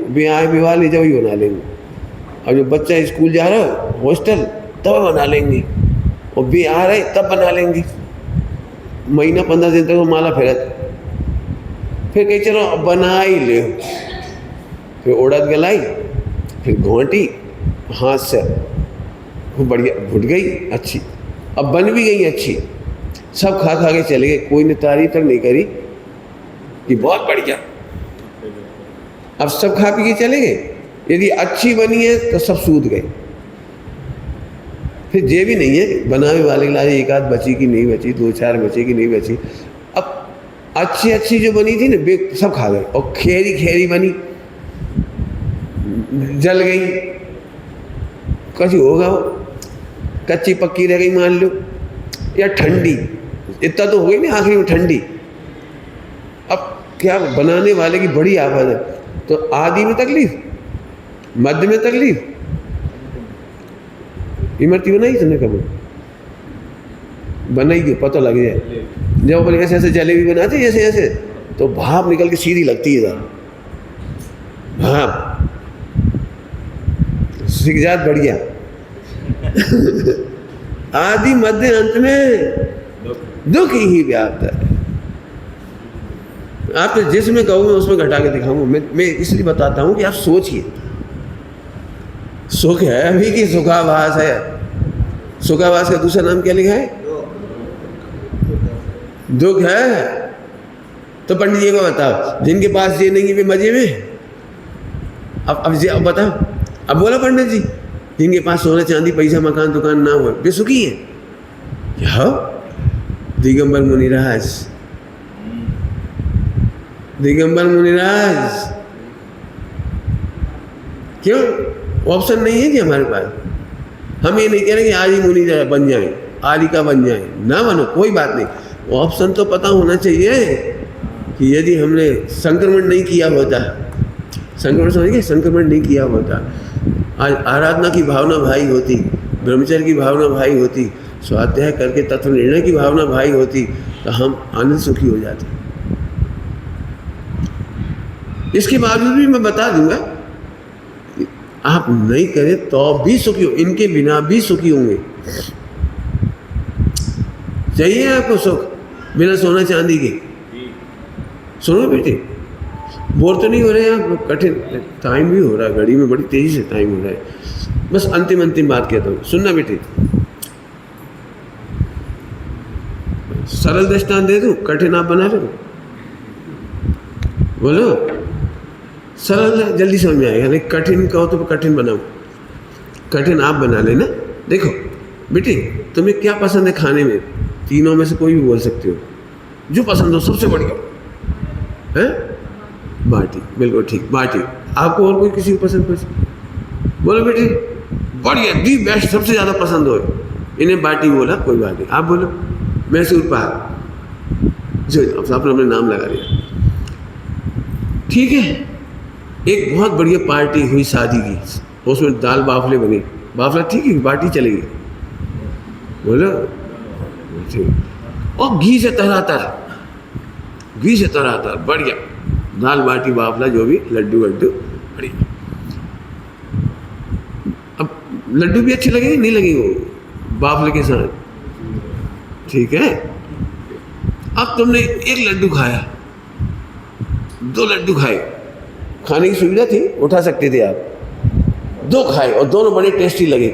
विवाह ले जाओ ही बना लेंगे। अब जब बच्चा स्कूल जा रहा हो हॉस्टल तब बना लेंगे, और भी आ रहे तब बना लेंगे। महीना 15 दिन तक वो माला फेरत, फिर कहीं चलो अब बना ही ले, फिर उड़द गलाई, फिर घोंटी हाथ से, वो बढ़िया घुट गई अच्छी, अब बन भी गई अच्छी। सब खा खा के चले गए, कोई ने तारीफ तक नहीं करी कि बहुत बढ़िया। अब सब खा पी के चले गए। यदि अच्छी बनी है तो सब सूद गए। फिर ये भी नहीं है बनाने वाले के लाए एक आध बची की नहीं बची, 2-4 बचे की नहीं बची। अब अच्छी जो बनी थी ना सब खा गए, और खेरी बनी जल गई। कुछ होगा वो कच्ची पक्की रह गई मान लो, या ठंडी, इतना तो हो गई ना आखिरी में ठंडी। अब क्या बनाने वाले की बड़ी आफत है। तो आदि में तकलीफ, मध्य में तकलीफ। इमरती बनाई तुमने कभी? बनाई क्यों? पता लग जाए। जब अपन ऐसे ऐसे जलेबी बनाते ऐसे ऐसे तो भाप निकल के सीधी लगती है, भाप सीख जात बढ़िया। आदि मध्य अंत में दुख ही व्याप्त है। आप तो जिसमें कहो मैं उसमें घटा के दिखाऊंगा। मैं इसलिए बताता हूं कि आप सोचिए, सुख है अभी की सुखाभास है। सुखाभास का दूसरा नाम क्या लिखा है? दुख है। तो पंडित जी को बताओ, जिनके पास ये नहीं है वे मजे में। अब बताओ, अब बोला पंडित जी, जिनके पास सोना चांदी पैसा मकान दुकान ना हो वे सुखी है क्या? दिगंबर मुनिराज, दिगंबर मुनिराज, क्यों? ऑप्शन नहीं है कि हमारे पास। हम ये नहीं कह रहे कि आज ही मुनि बन जाए, आज ही का बन जाए, ना बनो कोई बात नहीं। ऑप्शन तो पता होना चाहिए कि यदि हमने संक्रमण नहीं किया होता, संक्रमण समझिए, संक्रमण नहीं किया होता, आज आराधना की भावना भाई होती, ब्रह्मचर्य की भावना भाई होती, स्वाध्याय करके तत्व निर्णय की भावना भाई होती, तो हम आनंद सुखी हो जाते। इसके बावजूद भी मैं बता दूंगा, आप नहीं करें तो भी सुखी हो, इनके बिना भी सुखी होंगे। चाहिए आपको सुख बिना सोना चांदी के? सुनो बेटे, बोर तो नहीं हो रहे आप? कठिन टाइम भी हो रहा है, घड़ी में बड़ी तेजी से टाइम हो रहा है। बस अंतिम बात कहता हूँ, सुनना बेटे। सरल दृष्टांत दे दूं, कठिन आप बना लो, बोलो। सरल है, जल्दी समझ में आएगा। नहीं कठिन कहो तो कठिन बनाओ, कठिन आप बना लेना। देखो बेटी, तुम्हें क्या पसंद है खाने में? तीनों में से कोई भी बोल सकते हो, जो पसंद हो सबसे बढ़िया है। बाटी, बिल्कुल ठीक, बाटी। आपको और कोई किसी को पसंद? कुछ बोलो बेटी, बढ़िया दी बेस्ट, सबसे ज़्यादा पसंद हो। इन्हें बाटी बोला, कोई बात नहीं। आप बोलो मैसूर पाक, जो अपना नाम लगा दिया, ठीक है। एक बहुत बढ़िया पार्टी हुई शादी की, उसमें दाल बाफले बने, बाफला ठीक है, बाटी चलेगी, बोलो ठीक। और घी से तरातर, घी से तरातर बढ़िया दाल बाटी बाफला, जो भी लड्डू वड्डू बढ़िया। अब लड्डू भी अच्छे लगेंगे नहीं लगेंगे बाफले के साथ, ठीक है। अब तुमने एक लड्डू खाया, 2 लड्डू खाए, खाने की सुविधा थी, उठा सकते थे आप, 2 खाए और दोनों बड़े टेस्टी लगे।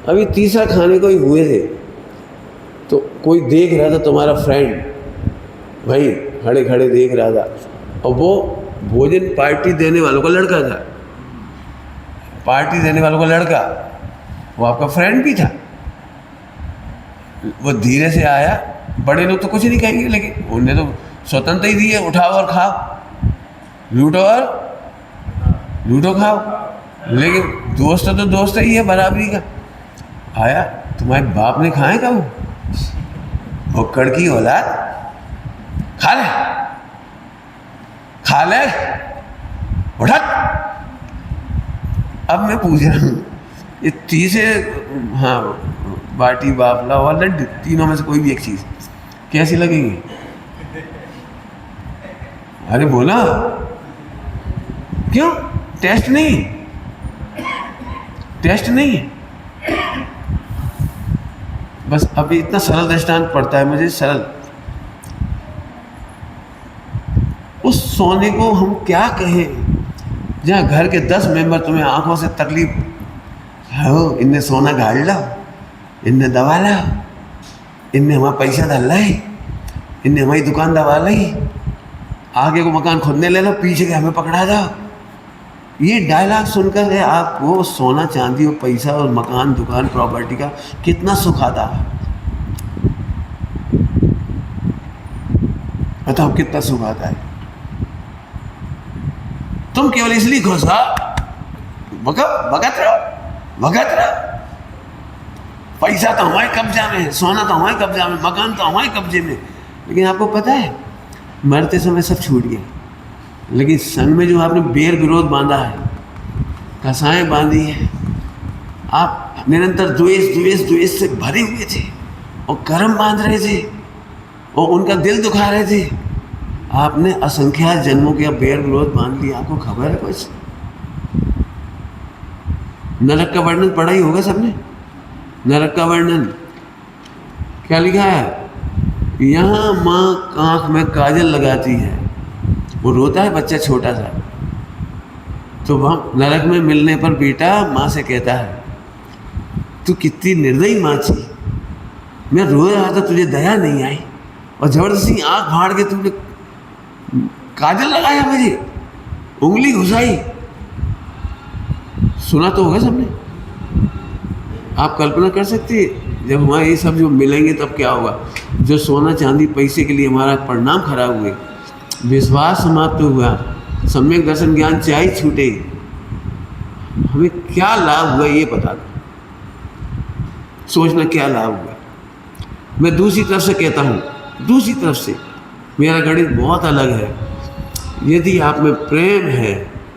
अभी तीसरा खाने को ही हुए थे, तो कोई देख रहा था, तुम्हारा फ्रेंड भाई खड़े खड़े देख रहा था, और वो भोजन पार्टी देने वालों का लड़का था, पार्टी देने वालों का लड़का, वो आपका फ्रेंड भी था। वो धीरे से आया, बड़े लोग तो कुछ नहीं कहेंगे, लेकिन उन्हें तो स्वतंत्र ही दिए, उठाओ और खाओ, लूटो और लूटो खाओ। लेकिन दोस्त तो दोस्त ही है बराबरी का। आया, तुम्हारे बाप ने खाए का वो कड़की औलाद, खा ले खा ले, उठा। अब मैं पूछ रहा हूँ, ये तीसरे, हाँ, बाटी बाफला और लड्डू, तीनों में से कोई भी एक चीज़ कैसी लगेगी? अरे बोला क्यों? टेस्ट नहीं, टेस्ट नहीं। बस अभी इतना सरल दृष्टांत पड़ता है मुझे, सरल। उस सोने को हम क्या कहें, जहाँ घर के 10 मेंबर तुम्हें आंखों से तकलीफ हो, इनने सोना गाड़ ला, इनने दबा ला, इनने हमारा पैसा डाल ला, इनने हमारी दुकान दबा ली, आगे को मकान खुदने ले लो, पीछे के हमें पकड़ा जाओ। ये डायलॉग सुनकर है आपको सोना चांदी और पैसा और मकान दुकान प्रॉपर्टी का कितना सुख आता है? बताओ कितना सुख आता है? तुम केवल इसलिए घुसा भगत रहो। पैसा तो हमारे कब्जा में है, सोना तो हमारे कब्जा में, मकान तो हमारे कब्जे में। लेकिन आपको पता है मरते समय सब छूट गया, लेकिन संग में जो आपने बेर विरोध बांधा है, कसाएं बांधी है, आप निरंतर द्वेष से भरे हुए थे और कर्म बांध रहे थे और उनका दिल दुखा रहे थे। आपने असंख्यात जन्मों के बेर विरोध बांध लिया। आपको खबर है कुछ? नरक का वर्णन पढ़ा ही होगा सबने। नरक का वर्णन क्या लिखा है? यहाँ माँ आँख में काजल लगाती है, वो रोता है बच्चा छोटा सा, तो वहाँ नरक में मिलने पर बेटा माँ से कहता है, तू कितनी निर्दयी माँ थी, मैं रो रहा था, तुझे दया नहीं आई और जबरदस्ती आँख फाड़ के तुमने काजल लगाया, मुझे उंगली घुसाई। सुना तो होगा सबने। आप कल्पना कर सकती है जब हमारे ये सब जो मिलेंगे तब क्या होगा? जो सोना चांदी पैसे के लिए हमारा परिणाम खराब हुए, विश्वास समाप्त हुआ, सम्यक दर्शन ज्ञान चाहे छूटे, हमें क्या लाभ हुआ ये बता दो। सोचना क्या लाभ हुआ। मैं दूसरी तरफ से कहता हूँ, दूसरी तरफ से मेरा गणित बहुत अलग है। यदि आप में प्रेम है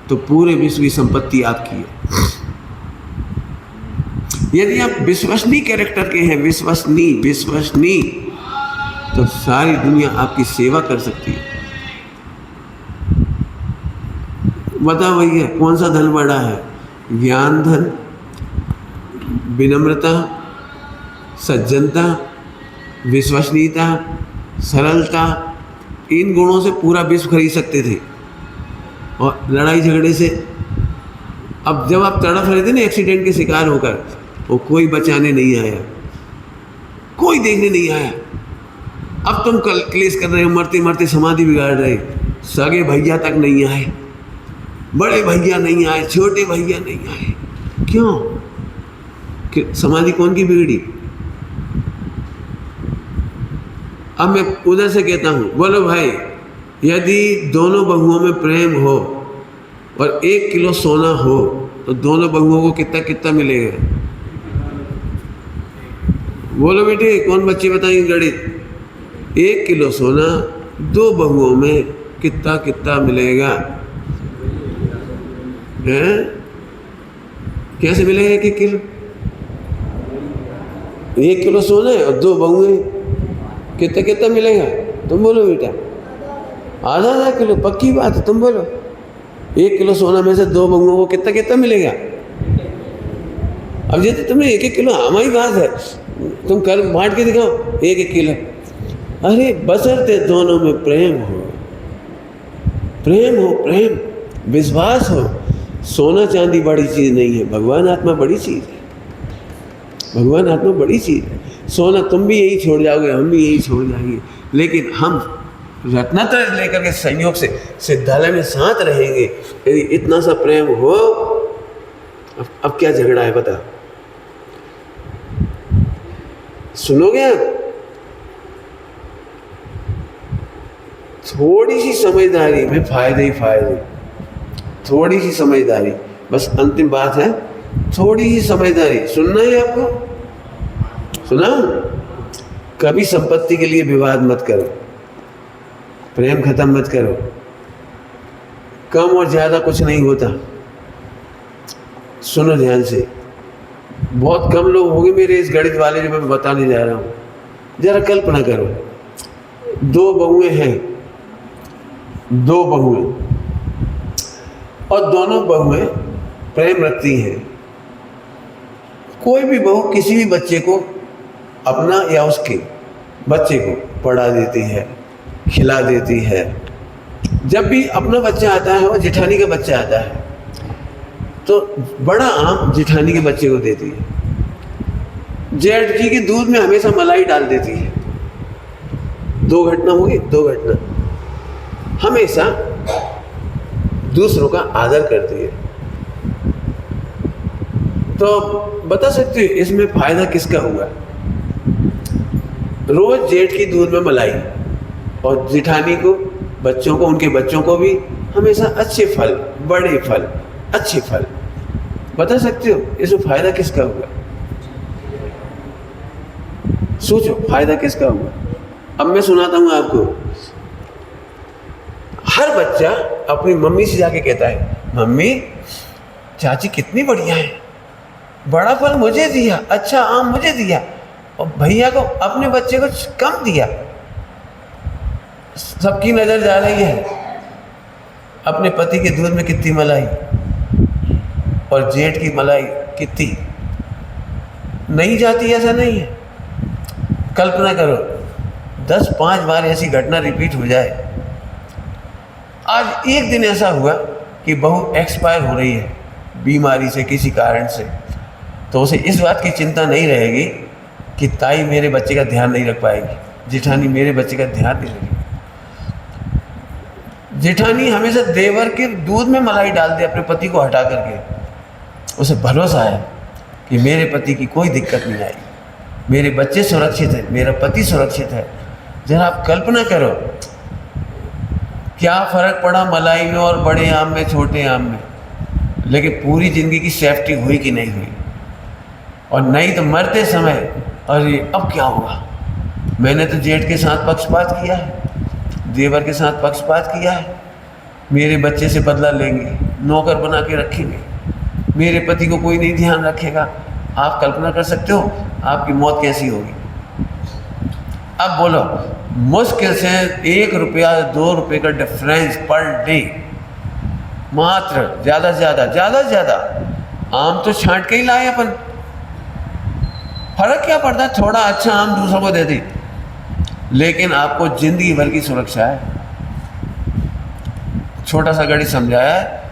तो पूरे विश्व की संपत्ति आपकी है। यदि आप विश्वसनीय कैरेक्टर के हैं, विश्वसनीय, तो सारी दुनिया आपकी सेवा कर सकती है। बताओ भैया कौन सा धन बड़ा है? ज्ञान धन, विनम्रता, सज्जनता, विश्वसनीयता, सरलता, इन गुणों से पूरा विश्व खरीद सकते थे। और लड़ाई झगड़े से अब जब आप तड़प रहे थे ना एक्सीडेंट के शिकार होकर, वो कोई बचाने नहीं आया, कोई देखने नहीं आया। अब तुम कल क्लेश कर रहे हो, मरते मरते समाधि बिगाड़ रहे, सगे भैया तक नहीं आए, बड़े भैया नहीं आए, छोटे भैया नहीं आए। क्यों? कि समाधि कौन की बिगड़ी? अब मैं उधर से कहता हूँ, बोलो भाई, यदि दोनों बहुओं में प्रेम हो और 1 किलो सोना हो तो दोनों बहुओं को कितना कितना मिलेगा? बोलो बेटे, कौन बच्चे बताएंगे गणित? 1 किलो सोना 2 बहुओं में कितना कितना मिलेगा? हैं? कैसे मिलेगा 1 किलो? 1 किलो सोना है और 2 बहुएं, कितना कितना मिलेगा? तुम बोलो बेटा। आधा किलो, पक्की बात है, तुम बोलो। 1 किलो सोना में से 2 बहुओं को कितना कितना मिलेगा? अब जैसे तुम्हें 1-1 किलो हमारी बात है, तुम कर बांट के दिखाओ 1-1 किलो। अरे बशर्ते दोनों में प्रेम हो, प्रेम, विश्वास हो। सोना चांदी बड़ी चीज़ नहीं है, भगवान आत्मा बड़ी चीज़ है। भगवान आत्मा बड़ी चीज़ है। सोना तुम भी यही छोड़ जाओगे, हम भी यही छोड़ जाएंगे, लेकिन हम रत्नात्रय लेकर के संयोग से सिद्धालय में साथ रहेंगे। यदि इतना सा प्रेम हो, अब क्या झगड़ा है बता? सुनोगे आप? थोड़ी सी समझदारी में फायदे ही फायदे, थोड़ी सी समझदारी, बस अंतिम बात है, थोड़ी सी समझदारी। सुनना है आपको? सुना? कभी संपत्ति के लिए विवाद मत करो, प्रेम खत्म मत करो। कम और ज़्यादा कुछ नहीं होता। सुनो ध्यान से, बहुत कम लोग होंगे मेरे इस गणित वाले जो मैं बताने जा रहा हूँ। जरा कल्पना करो, दो बहुएं हैं, दो बहुएं, और दोनों बहुएं प्रेम रखती हैं। कोई भी बहू किसी भी बच्चे को, अपना या उसके बच्चे को पढ़ा देती है, खिला देती है। जब भी अपना बच्चा आता है और जेठानी का बच्चा आता है तो बड़ा आम जेठानी के बच्चे को देती है। जेठ जी के दूध में हमेशा मलाई डाल देती है। दो घटना होगी, दो घटना। हमेशा दूसरों का आदर करती है। तो बता सकते हो इसमें फायदा किसका हुआ? रोज जेठ की दूध में मलाई, और जेठानी को, बच्चों को, उनके बच्चों को भी हमेशा अच्छे फल, बड़े फल, अच्छे फल। बता सकते हो इसमें फायदा किसका हुआ? सोचो फायदा किसका हुआ। अब मैं सुनाता हूं आपको। हर बच्चा अपनी मम्मी से जाके कहता है, मम्मी चाची कितनी बढ़िया है, बड़ा फल मुझे दिया, अच्छा आम मुझे दिया, और भैया को, अपने बच्चे को कम दिया। सबकी नजर जा रही है अपने पति के दूध में कितनी मलाई, और जेठ की मलाई कितनी नहीं जाती। ऐसा नहीं है। कल्पना करो 10-5 बार ऐसी घटना रिपीट हो जाए। आज एक दिन ऐसा हुआ कि बहू एक्सपायर हो रही है बीमारी से, किसी कारण से, तो उसे इस बात की चिंता नहीं रहेगी कि ताई मेरे बच्चे का ध्यान नहीं रख पाएगी, जेठानी मेरे बच्चे का ध्यान नहीं रखेगी। जेठानी हमेशा देवर के दूध में मलाई डाल दे अपने पति को हटा करके। उसे भरोसा है कि मेरे पति की कोई दिक्कत नहीं आएगी, मेरे बच्चे सुरक्षित हैं, मेरा पति सुरक्षित है। जरा आप कल्पना करो क्या फ़र्क पड़ा मलाई में और बड़े आम में, छोटे आम में, लेकिन पूरी ज़िंदगी की सेफ्टी हुई कि नहीं हुई? और नहीं तो मरते समय अरे अब क्या होगा, मैंने तो जेठ के साथ पक्षपात किया है, देवर के साथ पक्षपात किया है, मेरे बच्चे से बदला लेंगे, नौकर बना के रखेंगे, मेरे पति को कोई नहीं ध्यान रखेगा। आप कल्पना कर सकते हो आपकी मौत कैसी होगी? अब बोलो, मुश्किल से 1 रुपया 2 रुपये का डिफरेंस पर डे, मात्र, ज़्यादा से ज़्यादा। आम तो छांट के ही लाए अपन, फर्क क्या पड़ता है? थोड़ा अच्छा आम दूसरों को दे दी, लेकिन आपको जिंदगी भर की सुरक्षा है। छोटा सा गणित समझाया है।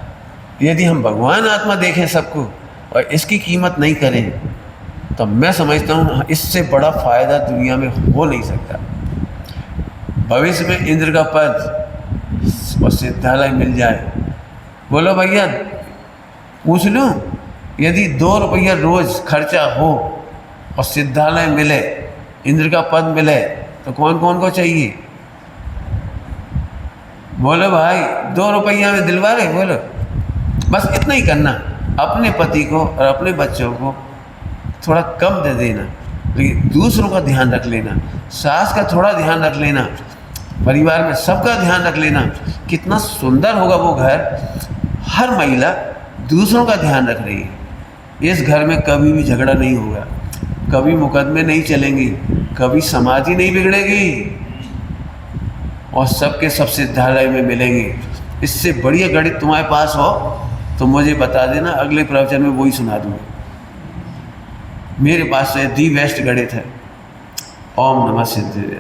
यदि हम भगवान आत्मा देखें सबको और इसकी कीमत नहीं करें, तो मैं समझता हूँ इससे बड़ा फायदा दुनिया में हो नहीं सकता। भविष्य में इंद्र का पद और सिद्धालय मिल जाए, बोलो भैया पूछ लूँ, यदि 2 रुपया रोज खर्चा हो और सिद्धालय मिले, इंद्र का पद मिले, तो कौन कौन को चाहिए? बोलो भाई, 2 रुपया में दिलवा रहे? बोलो, बस इतना ही करना, अपने पति को और अपने बच्चों को थोड़ा कम दे देना, लेकिन दूसरों का ध्यान रख लेना, सास का थोड़ा ध्यान रख लेना, परिवार में सबका ध्यान रख लेना। कितना सुंदर होगा वो घर। हर महिला दूसरों का ध्यान रख रही है। इस घर में कभी भी झगड़ा नहीं होगा, कभी मुकदमे नहीं चलेंगे, कभी समाज ही नहीं बिगड़ेगी, और सबके सब सिद्धालय में मिलेंगे। इससे बढ़िया गणित तुम्हारे पास हो तो मुझे बता देना, अगले प्रवचन में वही सुना दूँगा। मेरे पास दी बेस्ट गणित है। ओम नमः सिद्धाय।